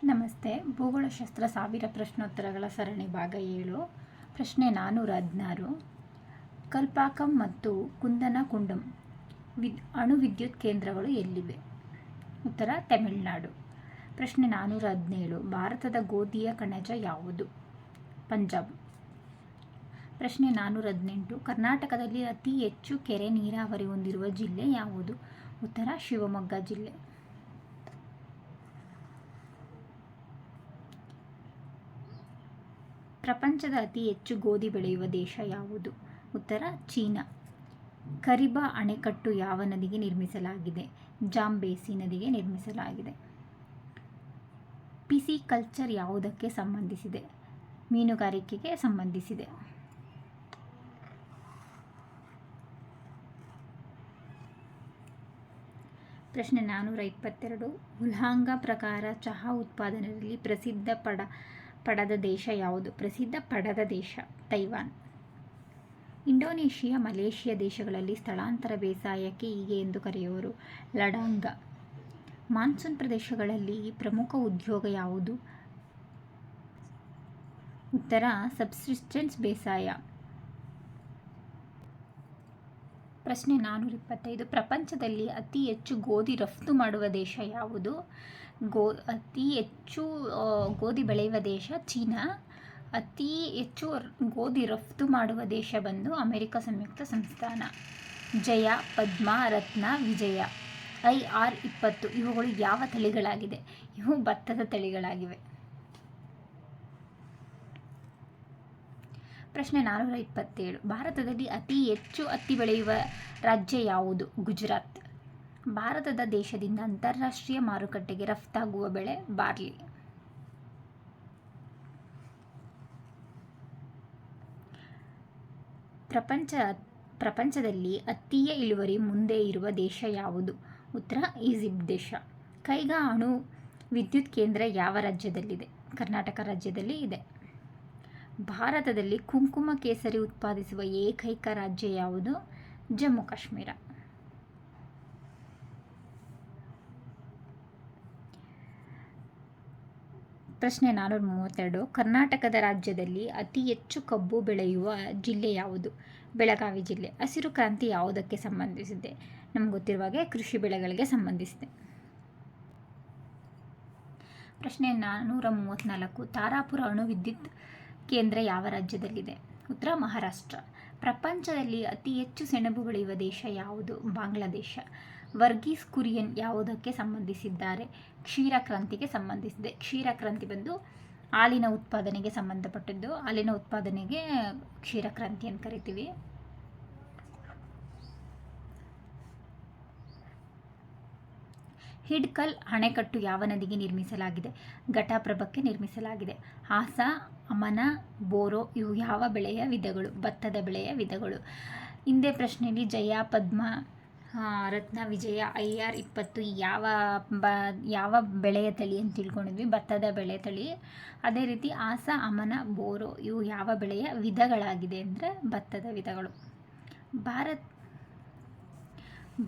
ನಮಸ್ತೆ. ಭೂಗೋಳಶಾಸ್ತ್ರ 1000 ಪ್ರಶ್ನೋತ್ತರಗಳ ಸರಣಿ ಭಾಗ 7. ಪ್ರಶ್ನೆ 416. ಕಲ್ಪಾಕಂ ಮತ್ತು ಕುಂದನಕುಂಡಂ ಅಣು ವಿದ್ಯುತ್ ಕೇಂದ್ರಗಳು ಎಲ್ಲಿವೆ? ಉತ್ತರ ತಮಿಳುನಾಡು. ಪ್ರಶ್ನೆ 417. ಭಾರತದ ಗೋಧಿಯ ಕಣಜ ಯಾವುದು? ಪಂಜಾಬ್. ಪ್ರಶ್ನೆ 418. ಕರ್ನಾಟಕದಲ್ಲಿ ಅತಿ ಹೆಚ್ಚು ಕೆರೆ ನೀರಾವರಿ ಹೊಂದಿರುವ ಜಿಲ್ಲೆ ಯಾವುದು? ಉತ್ತರ ಶಿವಮೊಗ್ಗ ಜಿಲ್ಲೆ. ಪ್ರಪಂಚದ ಅತಿ ಹೆಚ್ಚು ಗೋಧಿ ಬೆಳೆಯುವ ದೇಶ ಯಾವುದು? ಉತ್ತರ ಚೀನಾ. ಕರಿಬಾ ಅಣೆಕಟ್ಟು ಯಾವ ನದಿಗೆ ನಿರ್ಮಿಸಲಾಗಿದೆ? ಜಾಂಬೇಸಿ ನದಿಗೆ ನಿರ್ಮಿಸಲಾಗಿದೆ. ಪಿಸಿಕಲ್ಚರ್ ಯಾವುದಕ್ಕೆ ಸಂಬಂಧಿಸಿದೆ? ಮೀನುಗಾರಿಕೆಗೆ ಸಂಬಂಧಿಸಿದೆ. ಪ್ರಶ್ನೆ 422. ಉಲ್ಲಾಂಘ ಪ್ರಕಾರ ಚಹಾ ಉತ್ಪಾದನೆಯಲ್ಲಿ ಪಡದ ದೇಶ ಯಾವುದು? ಪ್ರಸಿದ್ಧ ಪಡದ ದೇಶ ತೈವಾನ್. ಇಂಡೋನೇಷಿಯಾ, ಮಲೇಷಿಯಾ ದೇಶಗಳಲ್ಲಿ ಸ್ಥಳಾಂತರ ಬೇಸಾಯಕ್ಕೆ ಹೀಗೆ ಎಂದು ಕರೆಯುವರು: ಲಡಾಂಗ. ಮಾನ್ಸೂನ್ ಪ್ರದೇಶಗಳಲ್ಲಿ ಪ್ರಮುಖ ಉದ್ಯೋಗ ಯಾವುದು? ಉತ್ತರ ಸಬ್ಸಿಸ್ಟೆನ್ಸ್ ಬೇಸಾಯ. ಪ್ರಶ್ನೆ 425. ಪ್ರಪಂಚದಲ್ಲಿ ಅತಿ ಹೆಚ್ಚು ಗೋಧಿ ರಫ್ತು ಮಾಡುವ ದೇಶ ಯಾವುದು? ಅತಿ ಹೆಚ್ಚು ಗೋಧಿ ಬೆಳೆಯುವ ದೇಶ ಚೀನಾ. ಅತಿ ಹೆಚ್ಚು ಗೋಧಿ ರಫ್ತು ಮಾಡುವ ದೇಶ ಬಂದು ಅಮೆರಿಕ ಸಂಯುಕ್ತ ಸಂಸ್ಥಾನ. ಜಯ, ಪದ್ಮ, ರತ್ನ, ವಿಜಯ, IR20 ಇವುಗಳು ಯಾವ ತಳಿಗಳಾಗಿದೆ? ಇವು ಭತ್ತದ ತಳಿಗಳಾಗಿವೆ. ಪ್ರಶ್ನೆ 427. ಭಾರತದಲ್ಲಿ ಅತಿ ಹೆಚ್ಚು ಹತ್ತಿ ಬೆಳೆಯುವ ರಾಜ್ಯ ಯಾವುದು? ಗುಜರಾತ್. ಭಾರತದ ದೇಶದಿಂದ ಅಂತಾರಾಷ್ಟ್ರೀಯ ಮಾರುಕಟ್ಟೆಗೆ ರಫ್ತಾಗುವ ಬೆಳೆ ಬಾರ್ಲಿ. ಪ್ರಪಂಚದಲ್ಲಿ ಹತ್ತಿಯ ಇಳುವರಿ ಮುಂದೆ ಇರುವ ದೇಶ ಯಾವುದು? ಉತ್ತರ ಈಜಿಪ್ಟ್ ದೇಶ. ಕೈಗಾ ಅಣು ವಿದ್ಯುತ್ ಕೇಂದ್ರ ಯಾವ ರಾಜ್ಯದಲ್ಲಿದೆ? ಕರ್ನಾಟಕ ರಾಜ್ಯದಲ್ಲಿ ಇದೆ. ಭಾರತದಲ್ಲಿ ಕುಂಕುಮ ಕೇಸರಿ ಉತ್ಪಾದಿಸುವ ಏಕೈಕ ರಾಜ್ಯ ಯಾವುದು? ಜಮ್ಮು ಕಾಶ್ಮೀರ. ಪ್ರಶ್ನೆ 432. ಕರ್ನಾಟಕದ ರಾಜ್ಯದಲ್ಲಿ ಅತಿ ಹೆಚ್ಚು ಕಬ್ಬು ಬೆಳೆಯುವ ಜಿಲ್ಲೆ ಯಾವುದು? ಬೆಳಗಾವಿ ಜಿಲ್ಲೆ. ಹಸಿರು ಕ್ರಾಂತಿ ಯಾವುದಕ್ಕೆ ಸಂಬಂಧಿಸಿದೆ? ನಮ್ಗೆ ಗೊತ್ತಿರುವ ಹಾಗೆ ಕೃಷಿ ಬೆಳೆಗಳಿಗೆ ಸಂಬಂಧಿಸಿದೆ. ಪ್ರಶ್ನೆ 434. ತಾರಾಪುರ ಅಣು ವಿದ್ಯುತ್ ಕೇಂದ್ರ ಯಾವ ರಾಜ್ಯದಲ್ಲಿದೆ? ಉತ್ತರ ಮಹಾರಾಷ್ಟ್ರ. ಪ್ರಪಂಚದಲ್ಲಿ ಅತಿ ಹೆಚ್ಚು ಸೆಣಬು ಬೆಳೆಯುವ ದೇಶ ಯಾವುದು? ಬಾಂಗ್ಲಾದೇಶ. ವರ್ಗೀಸ್ ಕುರಿಯನ್ ಯಾವುದಕ್ಕೆ ಸಂಬಂಧಿಸಿದ್ದಾರೆ? ಕ್ಷೀರಕ್ರಾಂತಿಗೆ ಸಂಬಂಧಿಸಿದೆ. ಕ್ಷೀರಕ್ರಾಂತಿ ಬಂದು ಹಾಲಿನ ಉತ್ಪಾದನೆಗೆ ಸಂಬಂಧಪಟ್ಟದ್ದು. ಹಾಲಿನ ಉತ್ಪಾದನೆಗೆ ಕ್ಷೀರಕ್ರಾಂತಿ ಅಂತ ಕರಿತೀವಿ. ಹಿಡ್ಕಲ್ ಅಣೆಕಟ್ಟು ಯಾವ ನದಿಗೆ ನಿರ್ಮಿಸಲಾಗಿದೆ? ಘಟಪ್ರಭಾಕ್ಕೆ ನಿರ್ಮಿಸಲಾಗಿದೆ. ಹಾಸ, ಅಮನ, ಬೋರೋ ಇವು ಯಾವ ಬೆಳೆಯ ವಿಧಗಳು? ಭತ್ತದ ಬೆಳೆಯ ವಿಧಗಳು. ಹಿಂದೆ ಪ್ರಶ್ನೆಯಲ್ಲಿ ಜಯ, ಪದ್ಮ, ರತ್ನ, ವಿಜಯ, IR20 ಯಾವ ಬೆಳೆಯ ತಳಿ ಅಂತ ತಿಳ್ಕೊಂಡಿದ್ವಿ? ಭತ್ತದ ಬೆಳೆ ತಳಿ. ಅದೇ ರೀತಿ ಹಾಸ, ಅಮನ, ಬೋರೋ ಇವು ಯಾವ ಬೆಳೆಯ ವಿಧಗಳಾಗಿದೆ ಅಂದರೆ ಭತ್ತದ ವಿಧಗಳು.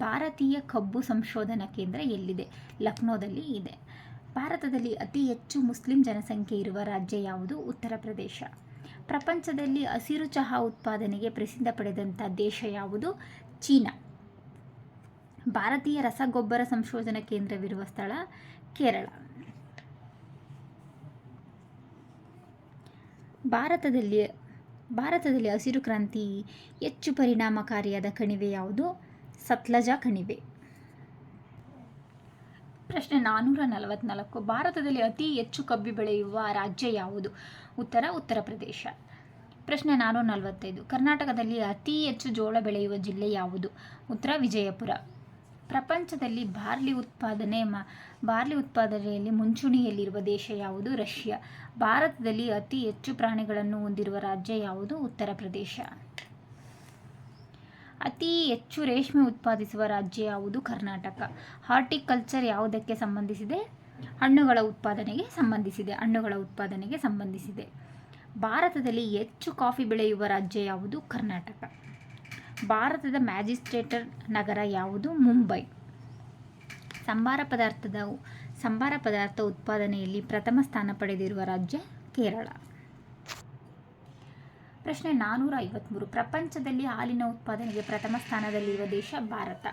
ಭಾರತೀಯ ಕಬ್ಬು ಸಂಶೋಧನಾ ಕೇಂದ್ರ ಎಲ್ಲಿದೆ? ಲಕ್ನೋದಲ್ಲಿ ಇದೆ. ಭಾರತದಲ್ಲಿ ಅತಿ ಹೆಚ್ಚು ಮುಸ್ಲಿಂ ಜನಸಂಖ್ಯೆ ಇರುವ ರಾಜ್ಯ ಯಾವುದು? ಉತ್ತರ ಪ್ರದೇಶ. ಪ್ರಪಂಚದಲ್ಲಿ ಹಸಿರು ಚಹಾ ಉತ್ಪಾದನೆಗೆ ಪ್ರಸಿದ್ಧ ಪಡೆದಂಥ ದೇಶ ಯಾವುದು? ಚೀನಾ. ಭಾರತೀಯ ರಸಗೊಬ್ಬರ ಸಂಶೋಧನಾ ಕೇಂದ್ರವಿರುವ ಸ್ಥಳ ಕೇರಳ. ಭಾರತದಲ್ಲಿ ಹಸಿರು ಕ್ರಾಂತಿ ಹೆಚ್ಚು ಪರಿಣಾಮಕಾರಿಯಾದ ಕಣಿವೆ ಯಾವುದು? ಸತ್ಲಜ ಕಣಿವೆ. ಪ್ರಶ್ನೆ 444. ಭಾರತದಲ್ಲಿ ಅತಿ ಹೆಚ್ಚು ಕಬ್ಬು ಬೆಳೆಯುವ ರಾಜ್ಯ ಯಾವುದು? ಉತ್ತರ ಪ್ರದೇಶ. ಪ್ರಶ್ನೆ 445. ಕರ್ನಾಟಕದಲ್ಲಿ ಅತಿ ಹೆಚ್ಚು ಜೋಳ ಬೆಳೆಯುವ ಜಿಲ್ಲೆ ಯಾವುದು? ಉತ್ತರ ವಿಜಯಪುರ. ಪ್ರಪಂಚದಲ್ಲಿ ಬಾರ್ಲಿ ಉತ್ಪಾದನೆಯಲ್ಲಿ ಮುಂಚೂಣಿಯಲ್ಲಿರುವ ದೇಶ ಯಾವುದು? ರಷ್ಯಾ. ಭಾರತದಲ್ಲಿ ಅತಿ ಹೆಚ್ಚು ಪ್ರಾಣಿಗಳನ್ನು ಹೊಂದಿರುವ ರಾಜ್ಯ ಯಾವುದು? ಉತ್ತರ ಪ್ರದೇಶ. ಅತಿ ಹೆಚ್ಚು ರೇಷ್ಮೆ ಉತ್ಪಾದಿಸುವ ರಾಜ್ಯ ಯಾವುದು? ಕರ್ನಾಟಕ. ಹಾರ್ಟಿಕಲ್ಚರ್ ಯಾವುದಕ್ಕೆ ಸಂಬಂಧಿಸಿದೆ? ಹಣ್ಣುಗಳ ಉತ್ಪಾದನೆಗೆ ಸಂಬಂಧಿಸಿದೆ. ಭಾರತದಲ್ಲಿ ಹೆಚ್ಚು ಕಾಫಿ ಬೆಳೆಯುವ ರಾಜ್ಯ ಯಾವುದು? ಕರ್ನಾಟಕ. ಭಾರತದ ಮ್ಯಾಜಿಸ್ಟ್ರೇಟರ್ ನಗರ ಯಾವುದು? ಮುಂಬೈ. ಸಂಬಾರ ಪದಾರ್ಥದ ಸಂಬಾರ ಪದಾರ್ಥ ಉತ್ಪಾದನೆಯಲ್ಲಿ ಪ್ರಥಮ ಸ್ಥಾನ ಪಡೆದಿರುವ ರಾಜ್ಯ ಕೇರಳ. ಪ್ರಶ್ನೆ 453. ಪ್ರಪಂಚದಲ್ಲಿ ಹಾಲಿನ ಉತ್ಪಾದನೆಗೆ ಪ್ರಥಮ ಸ್ಥಾನದಲ್ಲಿರುವ ದೇಶ ಭಾರತ.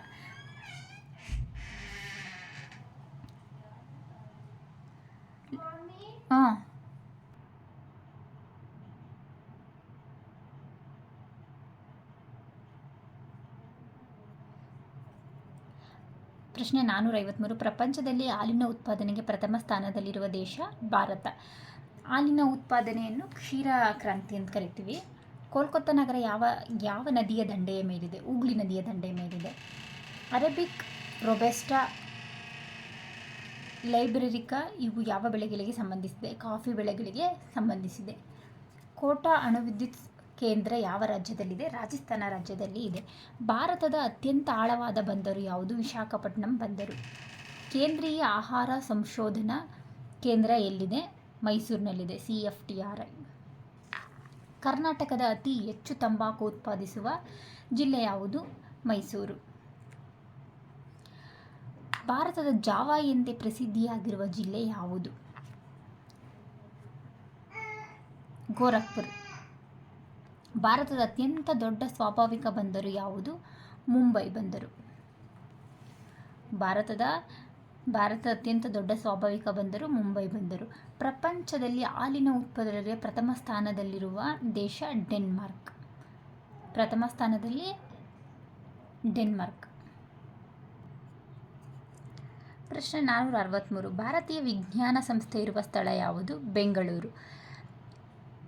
ಪ್ರಶ್ನೆ 453. ಪ್ರಪಂಚದಲ್ಲಿ ಹಾಲಿನ ಉತ್ಪಾದನೆಗೆ ಪ್ರಥಮ ಸ್ಥಾನದಲ್ಲಿರುವ ದೇಶ ಭಾರತ. ಹಾಲಿನ ಉತ್ಪಾದನೆಯನ್ನು ಕ್ಷೀರ ಕ್ರಾಂತಿ ಅಂತ ಕರಿತೀವಿ. ಕೋಲ್ಕತ್ತಾ ನಗರ ಯಾವ ನದಿಯ ದಂಡೆಯ ಮೇಲಿದೆ? ಹೂಗ್ಲಿ ನದಿಯ ದಂಡೆಯ ಮೇಲಿದೆ. ಅರೇಬಿಕ್, ರೊಬೆಸ್ಟಾ, ಲೈಬೆರಿಕಾ ಇವು ಯಾವ ಬೆಳೆಗಳಿಗೆ ಸಂಬಂಧಿಸಿದೆ? ಕಾಫಿ ಬೆಳೆಗಳಿಗೆ ಸಂಬಂಧಿಸಿದೆ. ಕೋಟಾ ಅಣುವಿದ್ಯುತ್ ಕೇಂದ್ರ ಯಾವ ರಾಜ್ಯದಲ್ಲಿದೆ? ರಾಜಸ್ಥಾನ ರಾಜ್ಯದಲ್ಲಿ ಇದೆ. ಭಾರತದ ಅತ್ಯಂತ ಆಳವಾದ ಬಂದರು ಯಾವುದು? ವಿಶಾಖಪಟ್ಟಣಂ ಬಂದರು. ಕೇಂದ್ರೀಯ ಆಹಾರ ಸಂಶೋಧನಾ ಕೇಂದ್ರ ಎಲ್ಲಿದೆ? ಮೈಸೂರಿನಲ್ಲಿದೆ. CFTRI. ಕರ್ನಾಟಕದ ಅತಿ ಹೆಚ್ಚು ತಂಬಾಕು ಉತ್ಪಾದಿಸುವ ಜಿಲ್ಲೆ ಯಾವುದು? ಮೈಸೂರು. ಭಾರತದ ಜಾವಾ ಎಂದೇ ಪ್ರಸಿದ್ಧಿಯಾಗಿರುವ ಜಿಲ್ಲೆ ಯಾವುದು? ಗೋರಖ್ಪುರ್. ಭಾರತದ ಅತ್ಯಂತ ದೊಡ್ಡ ಸ್ವಾಭಾವಿಕ ಬಂದರು ಯಾವುದು? ಮುಂಬೈ ಬಂದರು. ಭಾರತದ ಅತ್ಯಂತ ದೊಡ್ಡ ಸ್ವಾಭಾವಿಕ ಬಂದರು ಮುಂಬೈ ಬಂದರು. ಪ್ರಪಂಚದಲ್ಲಿ ಹಾಲಿನ ಉತ್ಪಾದನೆಯಲ್ಲಿ ಪ್ರಥಮ ಸ್ಥಾನದಲ್ಲಿರುವ ದೇಶ ಡೆನ್ಮಾರ್ಕ್. ಪ್ರಥಮ ಸ್ಥಾನದಲ್ಲಿ ಡೆನ್ಮಾರ್ಕ್. ಪ್ರಶ್ನೆ 463. ಭಾರತೀಯ ವಿಜ್ಞಾನ ಸಂಸ್ಥೆ ಇರುವ ಸ್ಥಳ ಯಾವುದು? ಬೆಂಗಳೂರು.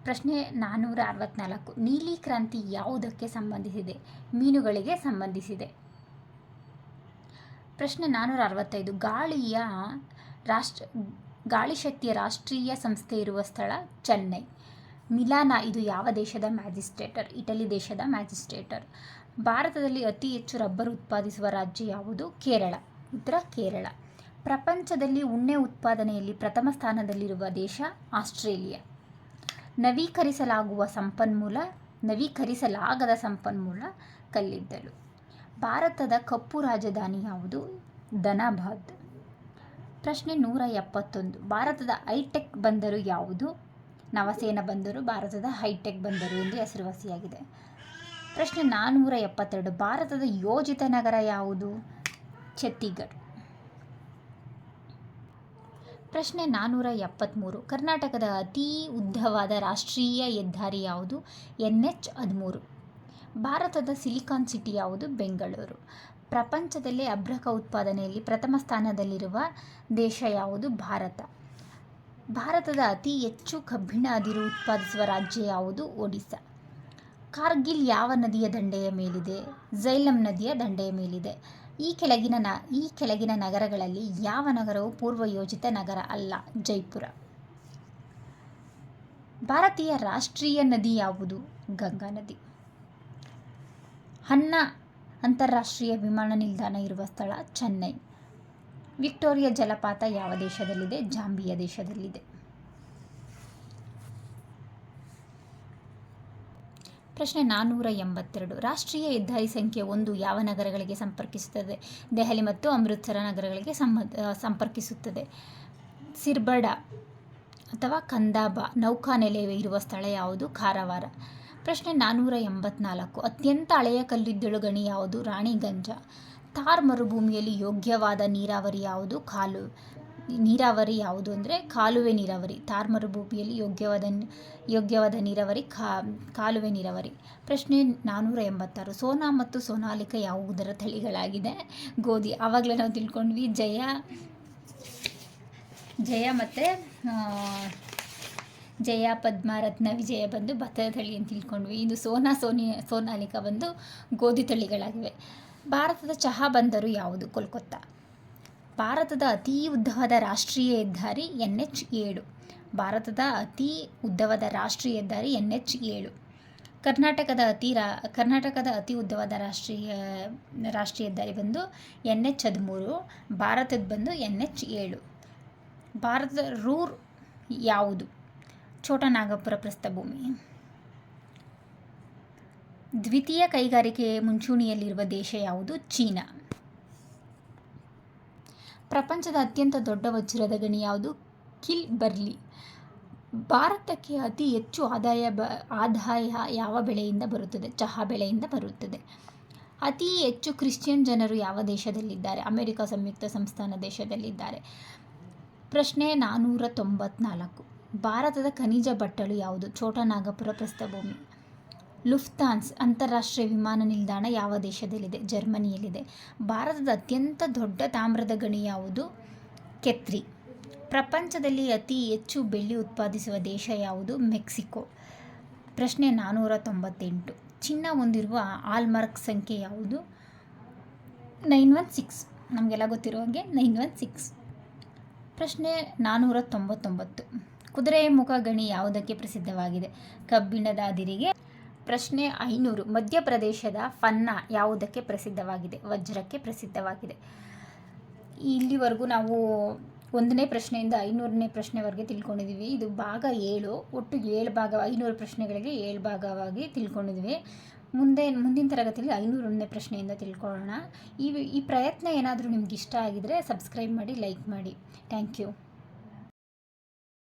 ಪ್ರಶ್ನೆ 464. ನೀಲಿ ಕ್ರಾಂತಿ ಯಾವುದಕ್ಕೆ ಸಂಬಂಧಿಸಿದೆ? ಮೀನುಗಳಿಗೆ ಸಂಬಂಧಿಸಿದೆ. ಪ್ರಶ್ನೆ 465. ಗಾಳಿ ಶಕ್ತಿಯ ರಾಷ್ಟ್ರೀಯ ಸಂಸ್ಥೆ ಇರುವ ಸ್ಥಳ ಚೆನ್ನೈ. ಮಿಲಾನ ಇದು ಯಾವ ದೇಶದ ಮ್ಯಾಜಿಸ್ಟ್ರೇಟರ್? ಇಟಲಿ ದೇಶದ ಮ್ಯಾಜಿಸ್ಟ್ರೇಟರ್. ಭಾರತದಲ್ಲಿ ಅತಿ ಹೆಚ್ಚು ರಬ್ಬರ್ ಉತ್ಪಾದಿಸುವ ರಾಜ್ಯ ಯಾವುದು? ಕೇರಳ. ಉತ್ತರ ಕೇರಳ. ಪ್ರಪಂಚದಲ್ಲಿ ಉಣ್ಣೆ ಉತ್ಪಾದನೆಯಲ್ಲಿ ಪ್ರಥಮ ಸ್ಥಾನದಲ್ಲಿರುವ ದೇಶ ಆಸ್ಟ್ರೇಲಿಯಾ. ನವೀಕರಿಸಲಾಗದ ಸಂಪನ್ಮೂಲ ಕಲ್ಲಿದ್ದಲು. ಭಾರತದ ಕಪ್ಪು ರಾಜಧಾನಿ ಯಾವುದು? ಧನಬಾದ್. ಪ್ರಶ್ನೆ 171. ಭಾರತದ ಹೈಟೆಕ್ ಬಂದರು ಯಾವುದು? ನವಸೇನಾ ಬಂದರು ಭಾರತದ ಹೈಟೆಕ್ ಬಂದರು ಎಂದು ಹೆಸರುವಾಸಿಯಾಗಿದೆ. ಪ್ರಶ್ನೆ 472. ಭಾರತದ ಯೋಜಿತ ನಗರ ಯಾವುದು? ಛತ್ತೀಸ್ಗಢ. ಪ್ರಶ್ನೆ 473. ಕರ್ನಾಟಕದ ಅತಿ ಉದ್ದವಾದ ರಾಷ್ಟ್ರೀಯ ಹೆದ್ದಾರಿ ಯಾವುದು? NH-13. ಭಾರತದ ಸಿಲಿಕಾನ್ ಸಿಟಿ ಯಾವುದು? ಬೆಂಗಳೂರು. ಪ್ರಪಂಚದಲ್ಲೇ ಅಭ್ರಕ ಉತ್ಪಾದನೆಯಲ್ಲಿ ಪ್ರಥಮ ಸ್ಥಾನದಲ್ಲಿರುವ ದೇಶ ಯಾವುದು? ಭಾರತ. ಭಾರತದ ಅತಿ ಹೆಚ್ಚು ಕಬ್ಬಿಣ ಅದಿರು ಉತ್ಪಾದಿಸುವ ರಾಜ್ಯ ಯಾವುದು? ಒಡಿಶಾ. ಕಾರ್ಗಿಲ್ ಯಾವ ನದಿಯ ದಂಡೆಯ ಮೇಲಿದೆ? ಝೈಲಂ ನದಿಯ ದಂಡೆಯ ಮೇಲಿದೆ. ಈ ಕೆಳಗಿನ ನಗರಗಳಲ್ಲಿ ಯಾವ ನಗರವು ಪೂರ್ವಯೋಜಿತ ನಗರ ಅಲ್ಲ? ಜೈಪುರ. ಭಾರತೀಯ ರಾಷ್ಟ್ರೀಯ ನದಿ ಯಾವುದು? ಗಂಗಾ ನದಿ. ಹನ್ನಾ ಅಂತಾರಾಷ್ಟ್ರೀಯ ವಿಮಾನ ನಿಲ್ದಾಣ ಇರುವ ಸ್ಥಳ ಚೆನ್ನೈ. ವಿಕ್ಟೋರಿಯಾ ಜಲಪಾತ ಯಾವ ದೇಶದಲ್ಲಿದೆ? ಜಾಂಬಿಯಾ ದೇಶದಲ್ಲಿದೆ. ಪ್ರಶ್ನೆ 482. ರಾಷ್ಟ್ರೀಯ ಹೆದ್ದಾರಿ ಸಂಖ್ಯೆ 1 ಯಾವ ನಗರಗಳಿಗೆ ಸಂಪರ್ಕಿಸುತ್ತದೆ? ದೆಹಲಿ ಮತ್ತು ಅಮೃತಸರ ನಗರಗಳಿಗೆ ಸಂಪರ್ಕಿಸುತ್ತದೆ. ಸಿರ್ಬಡ ಅಥವಾ ಕಂದಾಬಾ ನೌಕಾನೆಲೆ ಇರುವ ಸ್ಥಳ ಯಾವುದು? ಕಾರವಾರ. ಪ್ರಶ್ನೆ 484. ಅತ್ಯಂತ ಹಳೆಯ ಕಲ್ಲಿದ್ದಲು ಗಣಿ ಯಾವುದು? ರಾಣಿಗಂಜ. ಥಾರ್ ಮರುಭೂಮಿಯಲ್ಲಿ ಯೋಗ್ಯವಾದ ನೀರಾವರಿ ಯಾವುದು? ಕಾಲುವೆ ನೀರಾವರಿ. ಥಾರ್ ಮರುಭೂಮಿಯಲ್ಲಿ ಯೋಗ್ಯವಾದ ನೀರಾವರಿ ಕಾಲುವೆ ನೀರಾವರಿ. ಪ್ರಶ್ನೆ 486. ಸೋನಾ ಮತ್ತು ಸೋನಾಲಿಕಾ ಯಾವುದರ ತಳಿಗಳಾಗಿದೆ? ಗೋಧಿ. ಆವಾಗಲೇ ನಾವು ತಿಳ್ಕೊಂಡ್ವಿ ಜಯ ಮತ್ತು ಜಯ, ಪದ್ಮ, ರತ್ನ, ವಿಜಯ ಬಂದು ಭತ್ತದ ತಳಿ ಅಂತ ತಿಳ್ಕೊಂಡ್ವಿ. ಇದು ಸೋನಾಲಿಕಾ ಬಂದು ಗೋಧಿ ತಳಿಗಳಾಗಿವೆ. ಭಾರತದ ಚಹಾ ಬಂದರು ಯಾವುದು? ಕೋಲ್ಕತ್ತಾ. ಭಾರತದ ಅತಿ ಉದ್ದವಾದ ರಾಷ್ಟ್ರೀಯ ಹೆದ್ದಾರಿ NH-7. ಭಾರತದ ಅತಿ ಉದ್ದವಾದ ರಾಷ್ಟ್ರೀಯ ಹೆದ್ದಾರಿ NH-7. ಕರ್ನಾಟಕದ ಅತಿ ಉದ್ದವಾದ ರಾಷ್ಟ್ರೀಯ ಹೆದ್ದಾರಿ ಬಂದು NH-13. ಭಾರತದ ಬಂದು NH-7. ಭಾರತದ ರೂರ್ ಯಾವುದು? ಛೋಟನಾಗಪುರ ಪ್ರಸ್ಥಭೂಮಿ. ದ್ವಿತೀಯ ಕೈಗಾರಿಕೆ ಮುಂಚೂಣಿಯಲ್ಲಿರುವ ದೇಶ ಯಾವುದು? ಚೀನಾ. ಪ್ರಪಂಚದ ಅತ್ಯಂತ ದೊಡ್ಡ ವಜ್ರದ ಗಣಿ ಯಾವುದು? ಕಿಲ್ಬರ್ಲಿ. ಭಾರತಕ್ಕೆ ಅತಿ ಹೆಚ್ಚು ಆದಾಯ ಯಾವ ಬೆಳೆಯಿಂದ ಬರುತ್ತದೆ? ಚಹಾ ಬೆಳೆಯಿಂದ ಬರುತ್ತದೆ. ಅತಿ ಹೆಚ್ಚು ಕ್ರಿಶ್ಚಿಯನ್ ಜನರು ಯಾವ ದೇಶದಲ್ಲಿದ್ದಾರೆ? ಅಮೆರಿಕ ಸಂಯುಕ್ತ ಸಂಸ್ಥಾನ ದೇಶದಲ್ಲಿದ್ದಾರೆ. ಪ್ರಶ್ನೆ 494. ಭಾರತದ ಖನಿಜ ಬಟ್ಟಲು ಯಾವುದು? ಛೋಟನಾಗಪುರ ಪ್ರಸ್ಥಭೂಮಿ. ಲುಫ್ತಾನ್ಸ್ ಅಂತಾರಾಷ್ಟ್ರೀಯ ವಿಮಾನ ನಿಲ್ದಾಣ ಯಾವ ದೇಶದಲ್ಲಿದೆ? ಜರ್ಮನಿಯಲ್ಲಿದೆ. ಭಾರತದ ಅತ್ಯಂತ ದೊಡ್ಡ ತಾಮ್ರದ ಗಣಿ ಯಾವುದು? ಕೆತ್ರಿ. ಪ್ರಪಂಚದಲ್ಲಿ ಅತಿ ಹೆಚ್ಚು ಬೆಳ್ಳಿ ಉತ್ಪಾದಿಸುವ ದೇಶ ಯಾವುದು? ಮೆಕ್ಸಿಕೋ. ಪ್ರಶ್ನೆ 498. ಚಿನ್ನ ಹೊಂದಿರುವ ಹಾಲ್ಮಾರ್ಕ್ ಸಂಖ್ಯೆ ಯಾವುದು? 916. ನಮಗೆಲ್ಲ ಗೊತ್ತಿರೋ ಹಾಗೆ 916. ಪ್ರಶ್ನೆ 499. ಕುದುರೆಮುಖ ಗಣಿ ಯಾವುದಕ್ಕೆ ಪ್ರಸಿದ್ಧವಾಗಿದೆ? ಕಬ್ಬಿಣದ ಅದಿರಿಗೆ. ಪ್ರಶ್ನೆ 500. ಮಧ್ಯಪ್ರದೇಶದ ಫನ್ನಾ ಯಾವುದಕ್ಕೆ ಪ್ರಸಿದ್ಧವಾಗಿದೆ? ವಜ್ರಕ್ಕೆ ಪ್ರಸಿದ್ಧವಾಗಿದೆ. ಇಲ್ಲಿವರೆಗೂ ನಾವು 1ನೇ ಪ್ರಶ್ನೆಯಿಂದ 500ನೇ ಪ್ರಶ್ನೆವರೆಗೆ ತಿಳ್ಕೊಂಡಿದ್ದೀವಿ. ಇದು ಭಾಗ 7. ಒಟ್ಟು 7 ಭಾಗ, 500 ಪ್ರಶ್ನೆಗಳಿಗೆ 7 ಭಾಗವಾಗಿ ತಿಳ್ಕೊಂಡಿದ್ವಿ. ಮುಂದಿನ ತರಗತಿಯಲ್ಲಿ 500ನೇ ಪ್ರಶ್ನೆಯಿಂದ ತಿಳ್ಕೊಳ್ಳೋಣ. ಈ ಪ್ರಯತ್ನ ಏನಾದರೂ ನಿಮ್ಗೆ ಇಷ್ಟ ಆಗಿದರೆ ಸಬ್ಸ್ಕ್ರೈಬ್ ಮಾಡಿ, ಲೈಕ್ ಮಾಡಿ. Thank you.